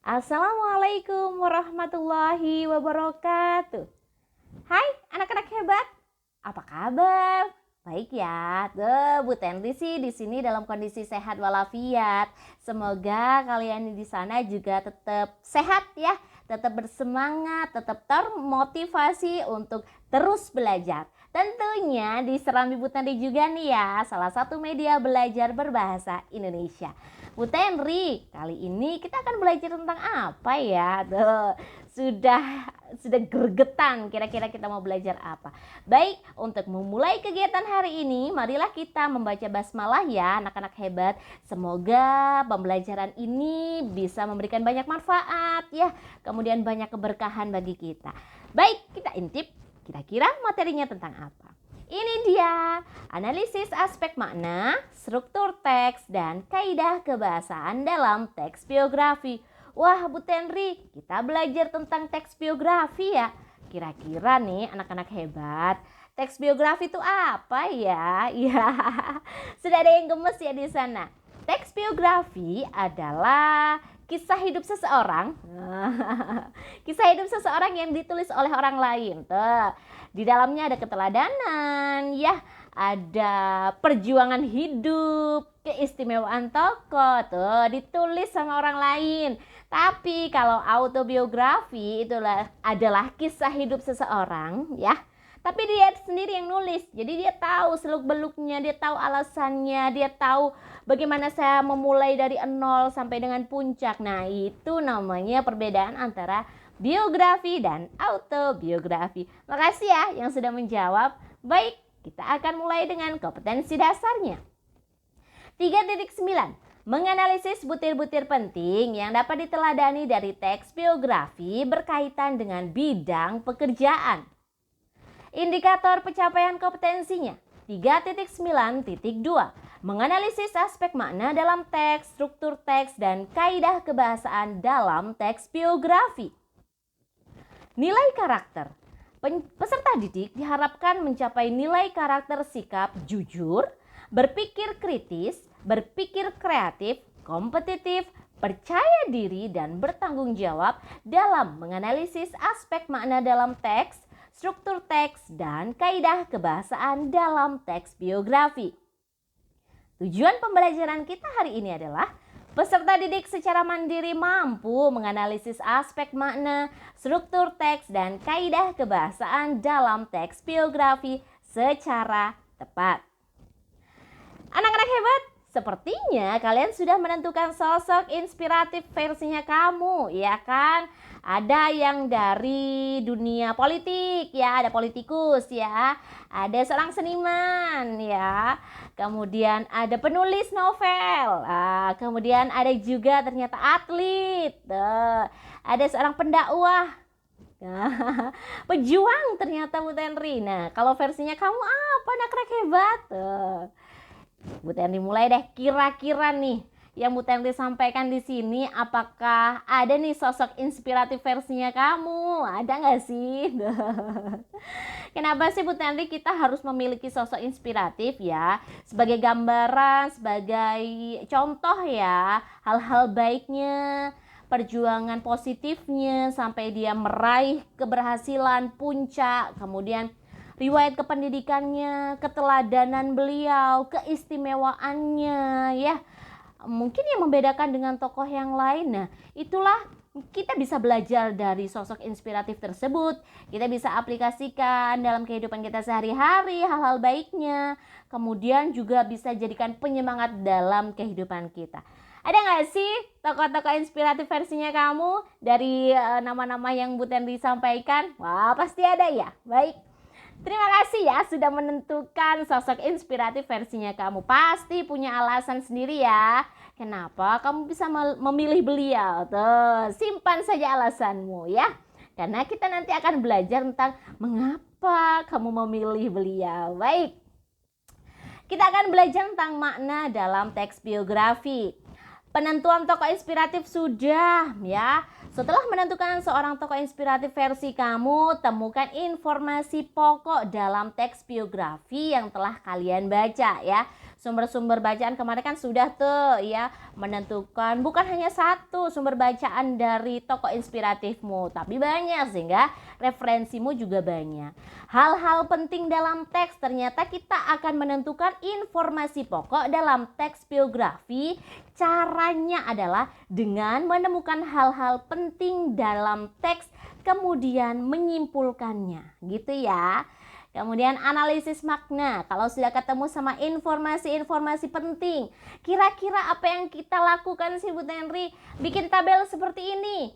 Assalamualaikum warahmatullahi wabarakatuh. Hai anak-anak hebat, apa kabar? Baik ya. Bu Tenri sih di sini dalam kondisi sehat walafiat. Semoga kalian di sana juga tetap sehat ya, tetap bersemangat, tetap termotivasi untuk terus belajar. Tentunya di Serambi Bu Tenri juga nih ya, salah satu media belajar berbahasa Indonesia. Bu Tenri, kali ini kita akan belajar tentang apa ya? Sudah gregetan, kira-kira kita mau belajar apa? Baik, untuk memulai kegiatan hari ini, marilah kita membaca basmalah ya anak-anak hebat. Semoga pembelajaran ini bisa memberikan banyak manfaat ya, kemudian banyak keberkahan bagi kita. Baik, kita intip kira-kira materinya tentang apa. Ini dia, analisis aspek makna, struktur teks, dan kaidah kebahasaan dalam teks biografi. Wah, Bu Tenri, kita belajar tentang teks biografi ya. Kira-kira nih anak-anak hebat, teks biografi itu apa ya? Ya, sudah ada yang gemes ya di sana. Teks biografi adalah kisah hidup seseorang. Kisah hidup seseorang yang ditulis oleh orang lain. Di dalamnya ada keteladanan, ya, ada perjuangan hidup, keistimewaan tokoh, ditulis sama orang lain. Tapi kalau autobiografi adalah kisah hidup seseorang, ya. Tapi dia sendiri yang nulis, jadi dia tahu seluk-beluknya, dia tahu alasannya, dia tahu bagaimana saya memulai dari nol sampai dengan puncak. Nah, itu namanya perbedaan antara biografi dan autobiografi. Makasih ya yang sudah menjawab. Baik, kita akan mulai dengan kompetensi dasarnya. 3.9. Menganalisis butir-butir penting yang dapat diteladani dari teks biografi berkaitan dengan bidang pekerjaan. Indikator pencapaian kompetensinya 3.9.2. Menganalisis aspek makna dalam teks, struktur teks, dan kaidah kebahasaan dalam teks biografi. Nilai karakter. Peserta didik diharapkan mencapai nilai karakter sikap jujur, berpikir kritis, berpikir kreatif, kompetitif, percaya diri, dan bertanggung jawab dalam menganalisis aspek makna dalam teks, struktur teks, dan kaidah kebahasaan dalam teks biografi. Tujuan pembelajaran kita hari ini adalah peserta didik secara mandiri mampu menganalisis aspek makna, struktur teks, dan kaidah kebahasaan dalam teks biografi secara tepat. Anak-anak hebat, sepertinya kalian sudah menentukan sosok inspiratif versinya kamu, ya kan? Ada yang dari dunia politik, ya, ada politikus, ya. Ada seorang seniman, ya. Kemudian ada penulis novel. Kemudian ada juga ternyata atlet. Ada seorang pendakwah. Pejuang ternyata Bu Tenri. Nah, kalau versinya kamu apa, anak-anak hebat? Bu Tenri mulai deh, kira-kira nih yang Bu Tenri sampaikan di sini, apakah ada nih sosok inspiratif versinya kamu? Ada nggak sih? Kenapa sih Bu Tenri kita harus memiliki sosok inspiratif ya? Sebagai gambaran, sebagai contoh ya, hal-hal baiknya, perjuangan positifnya sampai dia meraih keberhasilan puncak, kemudian riwayat kependidikannya, keteladanan beliau, keistimewaannya ya. Mungkin yang membedakan dengan tokoh yang lain. Nah, itulah kita bisa belajar dari sosok inspiratif tersebut. Kita bisa aplikasikan dalam kehidupan kita sehari-hari hal-hal baiknya. Kemudian juga bisa jadikan penyemangat dalam kehidupan kita. Ada nggak sih tokoh-tokoh inspiratif versinya kamu dari nama-nama yang Bu Tenri sampaikan? Wah, pasti ada ya. Baik. Terima kasih ya sudah menentukan sosok inspiratif versinya kamu. Pasti punya alasan sendiri ya. Kenapa kamu bisa memilih beliau? Tuh, simpan saja alasanmu ya. Karena kita nanti akan belajar tentang mengapa kamu memilih beliau. Baik. Kita akan belajar tentang makna dalam teks biografi. Penentuan tokoh inspiratif sudah ya. Setelah menentukan seorang tokoh inspiratif versi kamu, temukan informasi pokok dalam teks biografi yang telah kalian baca ya. Sumber-sumber bacaan kemarin kan sudah tuh ya, menentukan bukan hanya satu sumber bacaan dari tokoh inspiratifmu, tapi banyak, sehingga referensimu juga banyak. Hal-hal penting dalam teks, ternyata kita akan menentukan informasi pokok dalam teks biografi. Caranya adalah dengan menemukan hal-hal penting dalam teks, kemudian menyimpulkannya, gitu ya. Kemudian analisis makna. Kalau sudah ketemu sama informasi-informasi penting, kira-kira apa yang kita lakukan sih Bu Tenri? Bikin tabel seperti ini.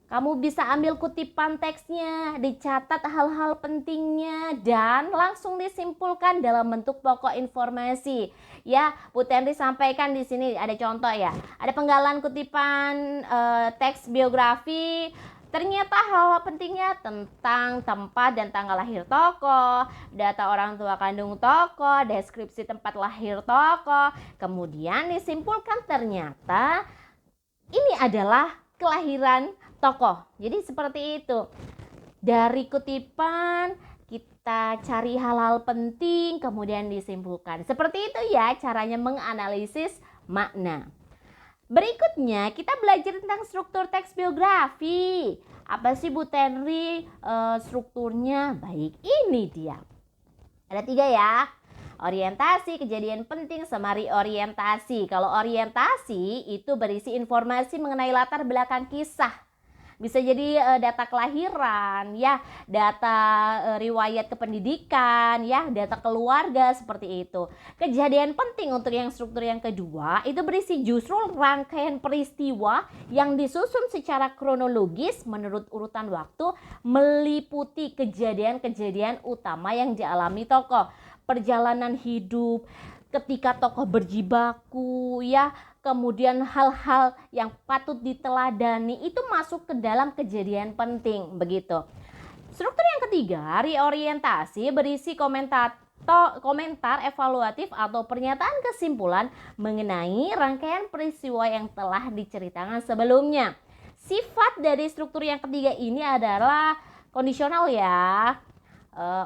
Kamu bisa ambil kutipan teksnya, dicatat hal-hal pentingnya, dan langsung disimpulkan dalam bentuk pokok informasi. Ya, Bu Tenri sampaikan di sini ada contoh ya. Ada penggalan kutipan teks biografi. Ternyata hal pentingnya tentang tempat dan tanggal lahir tokoh, data orang tua kandung tokoh, deskripsi tempat lahir tokoh. Kemudian disimpulkan ternyata ini adalah kelahiran tokoh. Jadi seperti itu. Dari kutipan kita cari hal-hal penting, kemudian disimpulkan. Seperti itu ya caranya menganalisis makna. Berikutnya kita belajar tentang struktur teks biografi. Apa sih Bu Tenri strukturnya? Baik, ini dia. Ada 3 ya. Orientasi, kejadian penting, sama reorientasi. Kalau orientasi itu berisi informasi mengenai latar belakang kisah. Bisa jadi data kelahiran, ya, data riwayat kependidikan, ya, data keluarga, seperti itu. Kejadian penting untuk yang struktur yang kedua itu berisi justru rangkaian peristiwa yang disusun secara kronologis menurut urutan waktu, meliputi kejadian-kejadian utama yang dialami tokoh, perjalanan hidup, ketika tokoh berjibaku, ya, kemudian hal-hal yang patut diteladani itu masuk ke dalam kejadian penting, begitu. Struktur yang ketiga, reorientasi, berisi komentar evaluatif atau pernyataan kesimpulan mengenai rangkaian peristiwa yang telah diceritakan sebelumnya. Sifat dari struktur yang ketiga ini adalah kondisional ya,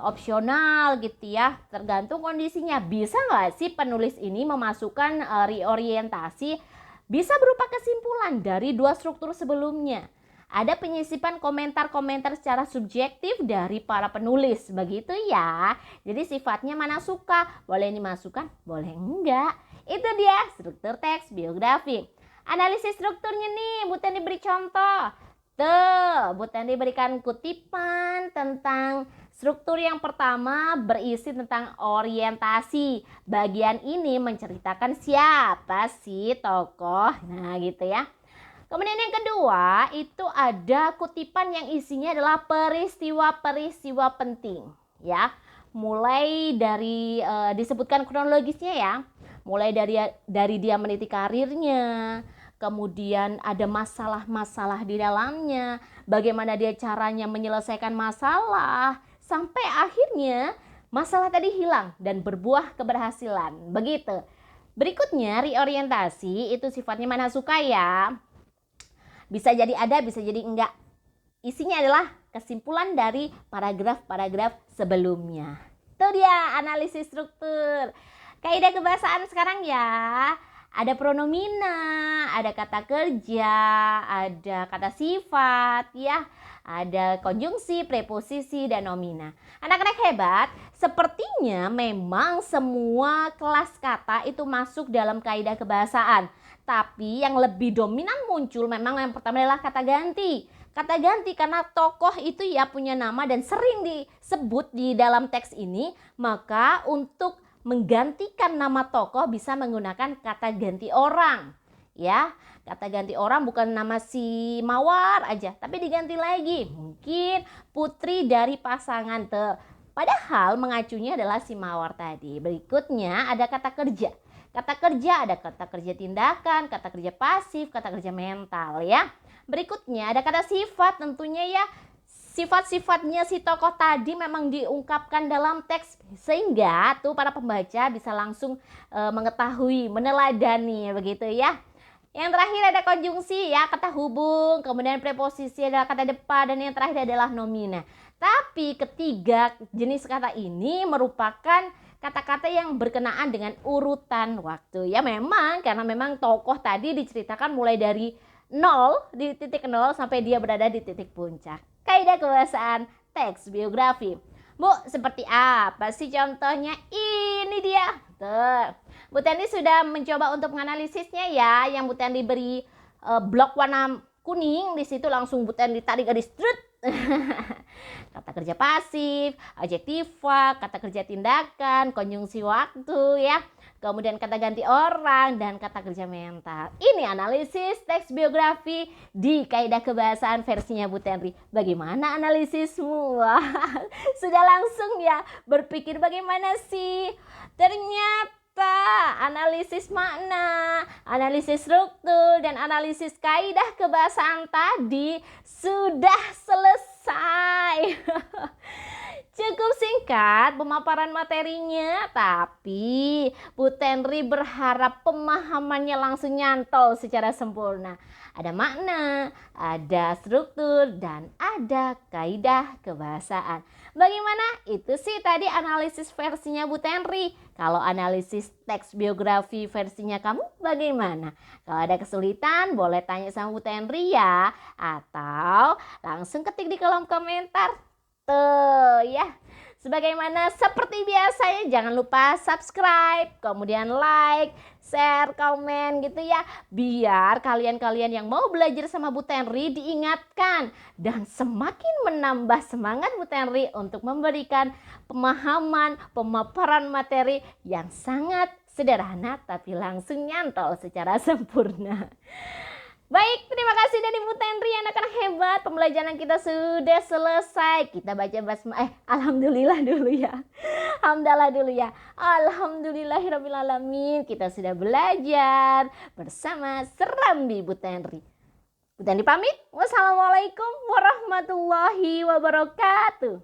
opsional gitu ya, tergantung kondisinya. Bisa nggak sih penulis ini memasukkan reorientasi? Bisa berupa kesimpulan dari 2 struktur sebelumnya. Ada penyisipan komentar-komentar secara subjektif dari para penulis, begitu ya. Jadi sifatnya mana suka, boleh dimasukkan, boleh enggak. Itu dia struktur teks biografi. Analisis strukturnya nih, Bu Tenri beri contoh. Tuh, Bu Tenri berikan kutipan tentang struktur yang pertama berisi tentang orientasi. Bagian ini menceritakan siapa sih tokoh. Nah, gitu ya. Kemudian yang kedua, itu ada kutipan yang isinya adalah peristiwa-peristiwa penting, ya. Mulai dari disebutkan kronologisnya ya. Mulai dari dia meniti karirnya, kemudian ada masalah-masalah di dalamnya, bagaimana dia caranya menyelesaikan masalah, sampai akhirnya masalah tadi hilang dan berbuah keberhasilan. Begitu. Berikutnya reorientasi itu sifatnya mana suka ya. Bisa jadi ada, bisa jadi enggak. Isinya adalah kesimpulan dari paragraf-paragraf sebelumnya. Itu dia analisis struktur. Kaidah kebahasaan sekarang ya. Ada pronomina, ada kata kerja, ada kata sifat, ya, ada konjungsi, preposisi, dan nomina. Anak-anak hebat, sepertinya memang semua kelas kata itu masuk dalam kaidah kebahasaan. Tapi yang lebih dominan muncul memang yang pertama adalah kata ganti. Kata ganti karena tokoh itu ya punya nama dan sering disebut di dalam teks ini, maka untuk menggantikan nama tokoh bisa menggunakan kata ganti orang. Ya, kata ganti orang bukan nama si Mawar aja, tapi diganti lagi. Mungkin putri dari pasangan padahal mengacunya adalah si Mawar tadi. Berikutnya ada kata kerja. Kata kerja ada kata kerja tindakan, kata kerja pasif, kata kerja mental ya. Berikutnya ada kata sifat, tentunya ya. Sifat-sifatnya si tokoh tadi memang diungkapkan dalam teks sehingga tuh para pembaca bisa langsung mengetahui, meneladani begitu ya. Yang terakhir ada konjungsi ya, kata hubung, kemudian preposisi adalah kata depan, dan yang terakhir adalah nomina. Tapi ketiga jenis kata ini merupakan kata-kata yang berkenaan dengan urutan waktu. Ya memang, karena memang tokoh tadi diceritakan mulai dari di titik 0 sampai dia berada di titik puncak. Kaidah kebahasaan teks biografi. Bu, seperti apa sih contohnya? Ini dia. Tuh. Bu Tenri sudah mencoba untuk menganalisisnya ya. Yang Bu Tenri beri blok warna kuning, di situ langsung Bu Tenri tarik garis strut. Kata kerja pasif, adjektiva, kata kerja tindakan, konjungsi waktu ya. Kemudian kata ganti orang dan kata kerja mental. Ini analisis teks biografi di Kaidah Kebahasaan versinya Bu Tenri. Bagaimana analisismu? Sudah langsung ya berpikir bagaimana sih? Ternyata analisis makna, analisis struktur, dan analisis kaidah kebahasaan tadi sudah selesai. Cukup singkat pemaparan materinya, tapi Bu Tenri berharap pemahamannya langsung nyantol secara sempurna. Ada makna, ada struktur, dan ada kaidah kebahasaan. Bagaimana? Itu sih tadi analisis versinya Bu Tenri. Kalau analisis teks biografi versinya kamu bagaimana? Kalau ada kesulitan boleh tanya sama Bu Tenri ya. Atau langsung ketik di kolom komentar. Tuh ya. Sebagaimana seperti biasanya, jangan lupa subscribe, kemudian like, share, komen gitu ya. Biar kalian-kalian yang mau belajar sama Bu Tenri diingatkan dan semakin menambah semangat Bu Tenri untuk memberikan pemahaman, pemaparan materi yang sangat sederhana tapi langsung nyantol secara sempurna. Baik, terima kasih dari Bu Tenri, anak-anak hebat. Pembelajaran kita sudah selesai. Kita baca basmalah. Alhamdulillah dulu ya. Hamdalah dulu ya. Alhamdulillahirrabbilalamin. Kita sudah belajar bersama Serambi Bu Tenri. Bu Tenri pamit. Wassalamualaikum warahmatullahi wabarakatuh.